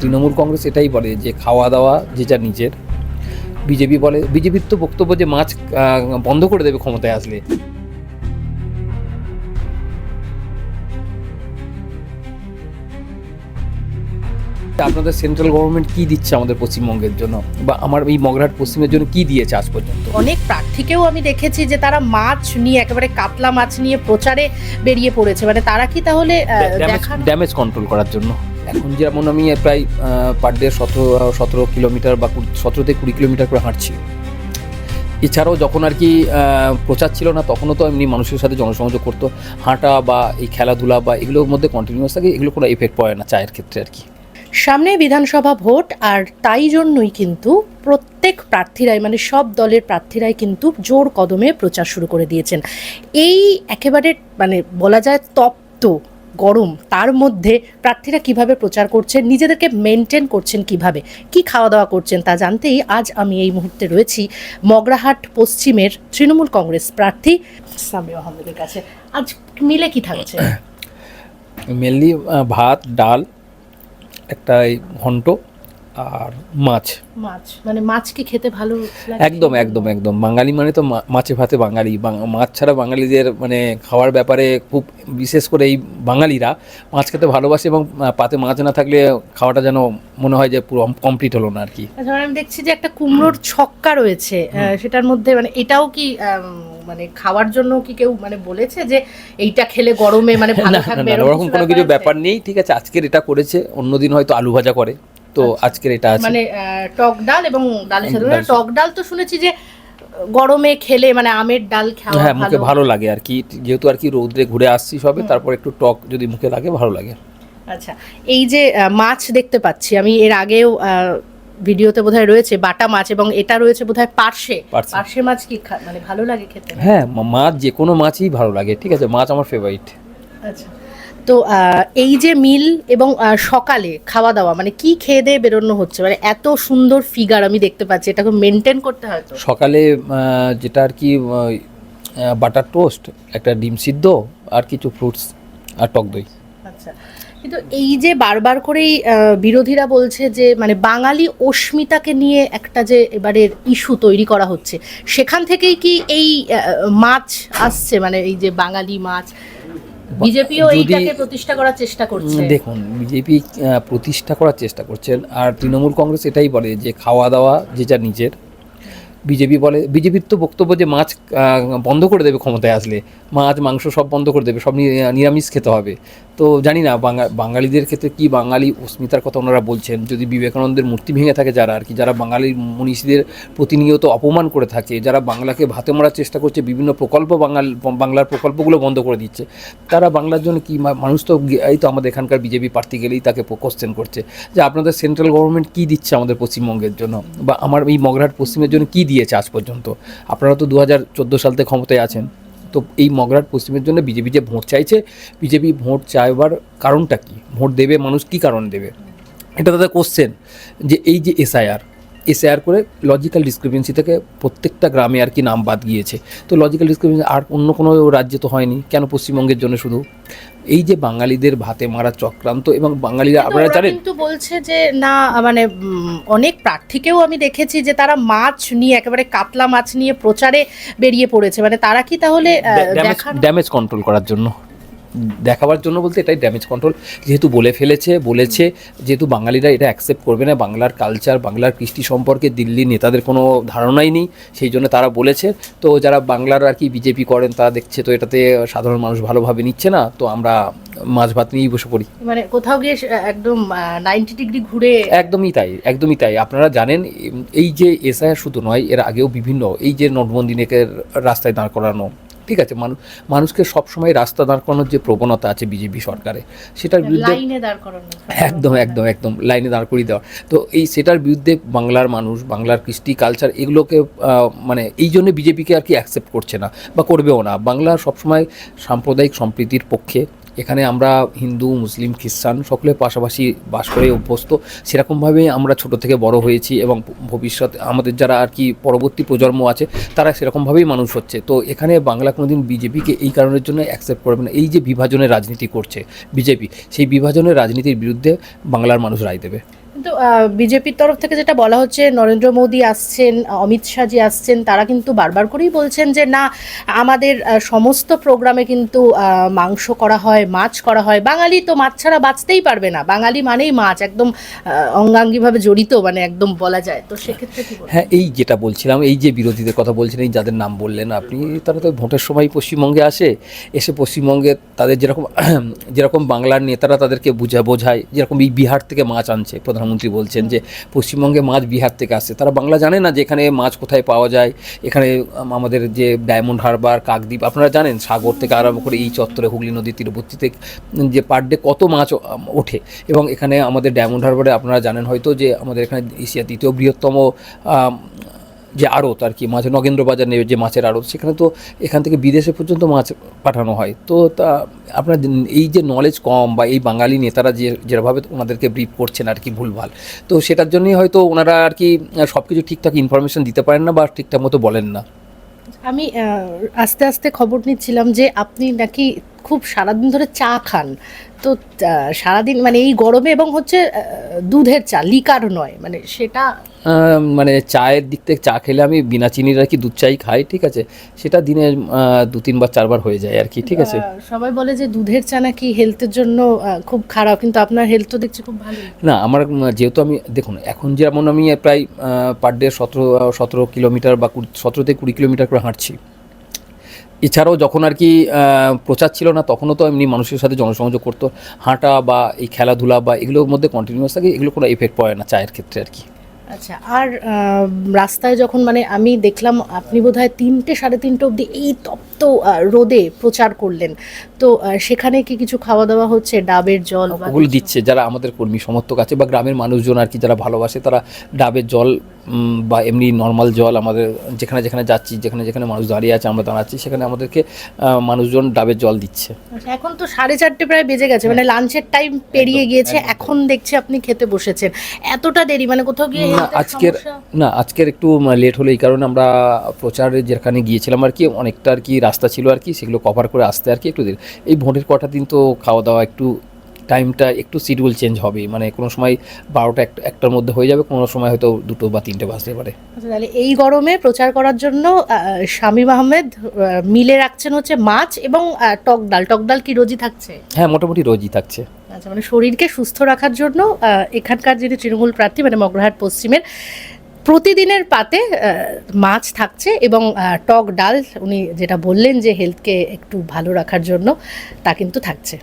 তৃণমূল কংগ্রেস এটাই বলে যে খাওয়া দাওয়া যে যা নিজের। বিজেপির তো বক্তব্য যে মাছ বন্ধ করে দেবে ক্ষমতায় আসলে। আপনাদের সেন্ট্রাল গভর্নমেন্ট কি দিচ্ছে আমাদের পশ্চিমবঙ্গের জন্য, বা আমার এই মগরাহাট পশ্চিমের জন্য কি দিয়েছে আজ পর্যন্ত? অনেক প্রার্থীকেও আমি দেখেছি যে তারা মাছ নিয়ে, একেবারে কাতলা মাছ নিয়ে প্রচারে বেরিয়ে পড়েছে। মানে তারা কি তাহলে ড্যামেজ কন্ট্রোল করার জন্য এখন যেমন আমি প্রায় পার ডে 17 কিলোমিটার বা 17 থেকে 20 কিলোমিটার করে হাঁটছি। এছাড়াও যখন আর কি প্রচার ছিল না তখনও তো এমনি মানুষের সাথে জনসংযোগ করতো। হাঁটা বা এই খেলাধুলা বা এগুলোর মধ্যে কন্টিনিউয়াস থাকে, এগুলো কোনো এফেক্ট পড়ে না চায়ের ক্ষেত্রে আর কি। সামনে বিধানসভা ভোট, আর তাই জন্যই কিন্তু প্রত্যেক প্রার্থীরাই, মানে সব দলের প্রার্থীরাই কিন্তু জোর কদমে প্রচার শুরু করে দিয়েছেন। এই একেবারে মানে বলা যায় তপ্ত গরম, তার মধ্যে প্রার্থীরা কিভাবে প্রচার করছেন, নিজেদেরকে মেনটেন করছেন কিভাবে, কি খাওয়া দাওয়া করছেন তা জানতেই আজ আমি এই মুহূর্তে রয়েছি মগরাহাট পশ্চিমের তৃণমূল কংগ্রেস প্রার্থী সামিউ আহমেদের কাছে। আজ মিলে কি থাকছে? মেনলি ভাত, ডাল, একটা ঘন্ট আর মাছ। মানে মাছ কি খেতে ভালো লাগে? একদম একদম একদম বাঙালি মানে তো মাছে ভাতে বাঙালি। মাছ ছাড়া বাঙালিদের মানে খাওয়ার ব্যাপারে খুব, বিশেষ করে এই বাঙালিরা মাছ খেতে ভালোবাসে, এবং পাতে মাছ না থাকলে খাওয়াটা যেন মনে হয় যে পুরো কমপ্লিট হলো না আর কি। আচ্ছা, আমি দেখছি যে একটা কুমড়োর ছক্কা রয়েছে, সেটার মধ্যে মানে এটাও কি মানে খাওয়ার জন্য কি কেউ মানে বলেছে যে এইটা খেলে গরমে মানে ভালো থাকবে? ওরকম কোনো কিছু ব্যাপার নেই, ঠিক আছে। আজকের এটা করেছে, অন্যদিন হয়তো আলু ভাজা করে, তো আজকের এটা আছে মানে টক ডাল এবং ডালের সাথে টক ডাল তো শুনেছি যে গরমে খেলে মানে আমের ডাল খাওয়া হ্যাঁ মুখে ভালো লাগে আর কি, যেহেতু আর কি রৌদ্রে ঘুরে আসছি সবে, তারপর একটু টক যদি মুখে লাগে ভালো লাগে। আচ্ছা, এই যে মাছ দেখতে পাচ্ছি আমি, এর আগেও ভিডিওতে বোধহয় রয়েছে বাটা মাছ, এবং এটা রয়েছে বোধহয় পার্শে মাছ। কি মানে ভালো লাগে খেতে? হ্যাঁ, মাছ যে কোনো মাছই ভালো লাগে, ঠিক আছে, মাছ আমার ফেভারিট। আচ্ছা, তো এই যে মিল এবং সকালে খাওয়া দাওয়া, মানে কি খেয়ে দিয়ে বেরোনো হচ্ছে? মানে এত সুন্দর ফিগার আমি দেখতে পাচ্ছি, এটাকে মেনটেন করতে হয় তো। সকালে যেটা আর কি বাটার টোস্ট, একটা ডিম সিদ্ধ, আর কিছু ফ্রুটস আর টক দই। আচ্ছা, কিন্তু এই যে বারবার করেই বিরোধীরা বলছে যে মানে বাঙালি অস্মিতাকে নিয়ে একটা যে এবারের ইস্যু তৈরি করা হচ্ছে, সেখান থেকেই কি এই মাছ আসছে? মানে এই যে বাঙালি মাছ, বিজেপিও এইটাকে প্রতিষ্ঠা করার চেষ্টা করছে। দেখুন, বিজেপি প্রতিষ্ঠা করার চেষ্টা করছেন, আর তৃণমূল কংগ্রেস এটাই বলে যে খাওয়া দাওয়া যে যা নিজের। বিজেপির তো বক্তব্য যে মাছ বন্ধ করে দেবে ক্ষমতায় আসলে, মাছ মাংস সব বন্ধ করে দেবে, সব নিরামিষ খেতে হবে। তো জানি না বাঙালিদের ক্ষেত্রে কি বাঙালি অস্মিতার কথা ওনারা বলছেন। যদি বিবেকানন্দের মূর্তি ভেঙে থাকে যারা আর কি, যারা বাঙালির মনীষীদের প্রতিনিয়ত অপমান করে থাকে, যারা বাংলাকে ভাতে মারার চেষ্টা করছে, বিভিন্ন প্রকল্প বাংলার প্রকল্পগুলো বন্ধ করে দিচ্ছে, তারা বাংলার জন্য কি মানুষ তো এই তো আমাদের এখানকার বিজেপি প্রার্থী গেলেই তাকে কোশ্চেন করছে যে আপনাদের সেন্ট্রাল গভর্নমেন্ট কি দিচ্ছে আমাদের পশ্চিমবঙ্গের জন্য, বা আমার এই মগরাহাট পশ্চিমের জন্য কি দিয়েছে আজ পর্যন্ত। আপনারা তো 2014 সাল থেকে ক্ষমতায় আছেন, তো এই মগরাহাট পশ্চিমের জন্য বিজেপি যে ভোট চাইছে, বিজেপি ভোট চাইবার কারণটা কি, ভোট দেবে মানুষ কি কারণ দেবে, এটা তাদের কোশ্চেন। যে এই যে এসআইআর করে লজিক্যাল ডিসক্রিপেন্সি থেকে প্রত্যেকটা গ্রামে আর কি নাম বাদ গিয়েছে, তো লজিক্যাল ডিসক্রিপেন্সি আর অন্য কোনো রাজ্যে তো হয়নি, কেন পশ্চিমবঙ্গের জন্য শুধু? এই যে বাঙালিদের ভাতে মারা চক্রান্ত, এবং বাঙালিরা আপনারা জানেন কিন্তু বলছে যে না, মানে অনেক প্রার্থীকেও আমি দেখেছি যে তারা মাছ নিয়ে, একেবারে কাতলা মাছ নিয়ে প্রচারে বেরিয়ে পড়েছে। মানে তারা কি তাহলে ড্যামেজ কন্ট্রোল করার জন্য, দেখাবার জন্য বলতে এটাই ড্যামেজ কন্ট্রোল, যেহেতু বলেছে যেহেতু বাঙালিরা এটা অ্যাকসেপ্ট করবে না, বাংলার কালচার বাংলার কৃষ্টি সম্পর্কে দিল্লি নেতাদের কোনো ধারণাই নেই, সেই জন্য তারা বলেছে। তো যারা বাংলার আর কি বিজেপি করেন তারা দেখছে তো এটাতে সাধারণ মানুষ ভালোভাবে নিচ্ছে না, তো আমরা মাছ ভাত নিয়েই বসে পড়ি, মানে কোথাও গিয়ে একদম 90 ডিগ্রি ঘুরে। একদমই তাই। আপনারা জানেন এই যে এসআইআর শুধু নয়, এর আগেও বিভিন্ন এই যে নোটবন্দিকে রাস্তায় দাঁড় করানো, ঠিক আছে, মানুষকে সবসময় রাস্তা দাঁড় করানোর যে প্রবণতা আছে বিজেপি সরকারে, সেটার বিরুদ্ধে একদম লাইনে দাঁড় করিয়ে দেওয়া, তো সেটার বিরুদ্ধে বাংলার মানুষ, বাংলার কৃষ্টি কালচার এগুলোকে মানে এই জন্য বিজেপিকে আর কি অ্যাকসেপ্ট করছে না বা করবেও না। বাংলা সবসময় সাম্প্রদায়িক সম্প্রীতির পক্ষে, এখানে আমরা হিন্দু মুসলিম খ্রিস্টান সকলের পাশাপাশি বাস করে অভ্যস্ত, সেরকমভাবেই আমরা ছোট থেকে বড় হয়েছি, এবং ভবিষ্যৎ আমাদের যারা আর কি পরবর্তী প্রজন্ম আছে তারা সেরকমভাবেই মানুষ হচ্ছে। তো এখানে বাংলা কোনোদিন বিজেপিকে এই কারণের জন্য অ্যাকসেপ্ট করবে না। এই যে বিভাজনের রাজনীতি করছে বিজেপি, সেই বিভাজনের রাজনীতির বিরুদ্ধে বাংলার মানুষ রায় দেবে। কিন্তু বিজেপির তরফ থেকে যেটা বলা হচ্ছে, নরেন্দ্র মোদী আসছেন, অমিত শাহজি আসছেন, তারা কিন্তু বারবার করেই বলছেন যে না, আমাদের সমস্ত প্রোগ্রামে কিন্তু মাংস করা হয়, মাছ করা হয়। বাঙালি তো মাছ ছাড়া বাঁচতেই পারবে না, বাঙালি মানেই মাছ, একদম অঙ্গাঙ্গিভাবে জড়িত, মানে একদম বলা যায়। তো সেক্ষেত্রে কি বলবেন? হ্যাঁ, এই যেটা বলছিলাম, এই যে বিরোধীদের কথা বলছেন, এই যাদের নাম বললেন আপনি, তারা তো ভোটের সময় পশ্চিমবঙ্গে আসে, এসে পশ্চিমবঙ্গে তাদের যেরকম যেরকম বাংলার নেতারা তাদেরকে বোঝায়, যেরকম এই বিহার থেকে মাছ আনছে, প্রধানমন্ত্রী বলছেন যে পশ্চিমবঙ্গে মাছ বিহার থেকে আসছে, তারা বাংলা জানে না যে এখানে মাছ কোথায় পাওয়া যায়। এখানে আমাদের যে ডায়মন্ড হারবার, কাকদ্বীপ, আপনারা জানেন সাগর থেকে আরম্ভ করে এই চত্বরে হুগলি নদীর তীরবর্তীতে যে পার ডে কত মাছ ওঠে। এবং এখানে আমাদের ডায়মন্ড হারবারে আপনারা জানেন হয়তো যে আমাদের এখানে এশিয়া দ্বিতীয় বৃহত্তম যে আড়ত আর কি, মাছ নগেন্দ্র বাজার নেই যে মাছের আড়ত, সেখানে তো এখান থেকে বিদেশে পর্যন্ত মাছ পাঠানো হয়। তো তা আপনার এই যে নলেজ কম, বা এই বাঙালি নেতারা যেভাবে ওনাদেরকে ব্রিফ করছেন আর কি ভুলভাল, তো সেটার জন্যই হয়তো ওনারা আর কি সব কিছু ঠিকঠাক ইনফরমেশন দিতে পারেন না, বা ঠিকঠাক মতো বলেন না। আমি আস্তে আস্তে খবর নিচ্ছিলাম যে আপনি নাকি খুব সারাদিন ধরে চা খান। তো সারাদিন মানে এই গরমে, এবং হচ্ছে দুধের চা, লিকার নয়, মানে সেটা মানে চায়ের দিক থেকে চা খেলে আমি বিনা চিনির আর কি দুধ চাই খাই, ঠিক আছে, সেটা দিনে 2-3 বার 4 বার হয়ে যায় আর কি, ঠিক আছে। সবাই বলে যে দুধের চা নাকি হেলথের জন্য খুব খারাপ, কিন্তু আপনার হেলথ তো দেখছি খুব ভালো। না, আমার যেহেতু আমি দেখুন এখন যেমন আমি প্রায় পার ডে 17 কিলোমিটার বা 17 থেকে 20 কিলোমিটার করে হাঁটছি। এছাড়াও যখন আর কি প্রচার ছিল না, তখনও তো এমনি মানুষের সাথে জনসংযোগ করতো, হাঁটা বা এই খেলাধুলা বা এগুলোর মধ্যে কন্টিনিউয়াস থাকে, এগুলো কোনো এফেক্ট পড়ে না চায়ের ক্ষেত্রে আর কি। আচ্ছা, আর রাস্তায় যখন, মানে আমি দেখলাম আপনি বোধহয় 3টে 3:30 অবধি এই তপ্ত রোদে প্রচার করলেন। তো সেখানে কি কিছু খাওয়া দাওয়া হচ্ছে, ডাবের জল বা ওগুলো কিছু? দিচ্ছে যারা আমাদের কর্মী সমর্থক আছে বা গ্রামের মানুষজন আর কি, যারা ভালোবাসে, তারা ডাবের জল বা এমনি নর্মাল জল, আমাদের যেখানে যেখানে যাচ্ছি, যেখানে যেখানে মানুষ দাঁড়িয়ে আছে, আমরা দাঁড়াচ্ছি, সেখানে আমাদেরকে মানুষজন ডাবের জল দিচ্ছে। আচ্ছা, এখন তো 4:30 প্রায় বেজে গেছে, মানে লাঞ্চের টাইম পেরিয়ে গিয়েছে, এখন দেখছি আপনি খেতে বসেছেন। এতটা দেরি, মানে কোথাও গিয়ে না health এর আজকের সমস্যা? না আজকের একটু লেট হলো, এই কারণে আমরা প্রচারে যেখানে গিয়েছিলাম আর কি, অনেকটা আর কি রাস্তা ছিল আর কি, সেগুলো কভার করে আসতে আর কি একটু দেরি। এই ভোটের কটা দিন তো খাওয়া দাওয়া একটু টাইমটা একটু শিডিউল চেঞ্জ হবে, মানে কোনো সময় 12টা 1টার মধ্যে হয়ে যাবে, কোনো সময় হয়তো 2টো বা 3টে বাজতে পারে। আচ্ছা, তাহলে এই গরমে প্রচার করার জন্য শামীম আহমেদ মিলে রাখছেন হচ্ছে মাছ এবং টক ডাল। টক ডাল কি রোজই থাকছে? হ্যাঁ, মোটামুটি রোজই থাকছে। আচ্ছা, মানে শরীরকে সুস্থ রাখার জন্য এখানকার যিনি তৃণমূল প্রার্থী, মানে মগরাহাট পশ্চিমের, প্রতিদিনের পাতে মাছ থাকছে এবং টক ডাল, উনি যেটা বললেন যে হেলথকে একটু ভালো রাখার জন্য, তা কিন্তু থাকছে।